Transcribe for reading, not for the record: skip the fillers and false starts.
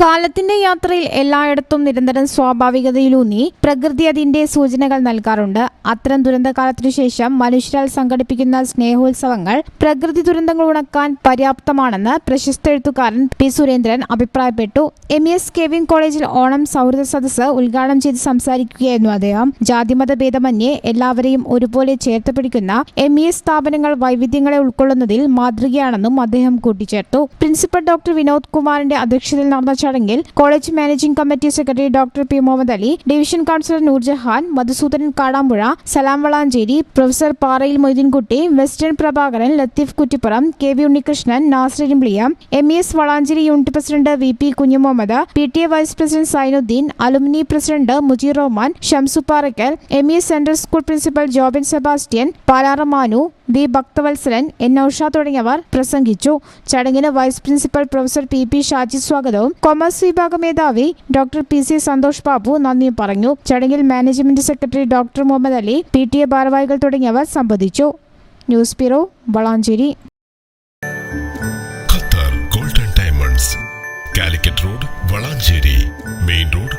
കാലത്തിന്റെ യാത്രയിൽ എല്ലായിടത്തും നിരന്തരം സ്വാഭാവികതയിലൂന്നി പ്രകൃതി അതിന്റെ സൂചനകൾ നൽകാറുണ്ട്. അത്തരം ദുരന്തകാലത്തിനു ശേഷം മനുഷ്യരാൽ സംഘടിപ്പിക്കുന്ന സ്നേഹോത്സവങ്ങൾ പ്രകൃതി ദുരന്തങ്ങൾ ഉണക്കാൻ പര്യാപ്തമാണെന്ന് പ്രശസ്ത എഴുത്തുകാരൻ പി. സുരേന്ദ്രൻ അഭിപ്രായപ്പെട്ടു. MES കെവിൻ കോളേജിൽ ഓണം സൗഹൃദ സദസ്സ് ഉദ്ഘാടനം ചെയ്ത് സംസാരിക്കുകയായിരുന്നു അദ്ദേഹം. ജാതിമത ഭേദമന്യേ എല്ലാവരെയും ഒരുപോലെ ചേർത്ത് പിടിക്കുന്ന MES സ്ഥാപനങ്ങൾ വൈവിധ്യങ്ങളെ ഉൾക്കൊള്ളുന്നതിൽ മാതൃകയാണെന്നും അദ്ദേഹം കൂട്ടിച്ചേർത്തു. പ്രിൻസിപ്പൽ ഡോക്ടർ വിനോദ് കുമാറിന്റെ അധ്യക്ഷതയിൽ നടന്ന ചടങ്ങിൽ college managing committee secretary doctor P. Muhammad Ali, division councillor Noorjahan, Madhusoodanan Kadampuzha, Salam Valanchery, professor Parayil Moideenkutty, western Prabhakaran, Latheef Kuttippuram, KV Unnikrishnan, Nasar Imbliyam, MES Valanchery unit president VP Kunjumuhammad, PTA vice president Sainuddin, alumni president Mujeer Rahman, Shamsu Parakkal, MES central school principal Jobin Sebastian, Palara Manu, V. Bhakthavathsalan, N. Ousha തുടങ്ങിയവർ പ്രസംഗിച്ചു. ചടങ്ങിന് vice principal professor PP Shaji സ്വാഗതവും commerce വിഭാഗം മേധാവി doctor PC Santhosh Babu നന്ദിയും പറഞ്ഞു. ചടങ്ങിൽ management secretary doctor Muhammad Ali, PTA ഭാരവാഹികൾ തുടങ്ങിയവർ സംബന്ധിച്ചു. News bureau, Valanchery. Qatar golden diamonds, Calicut road, Valanchery main road,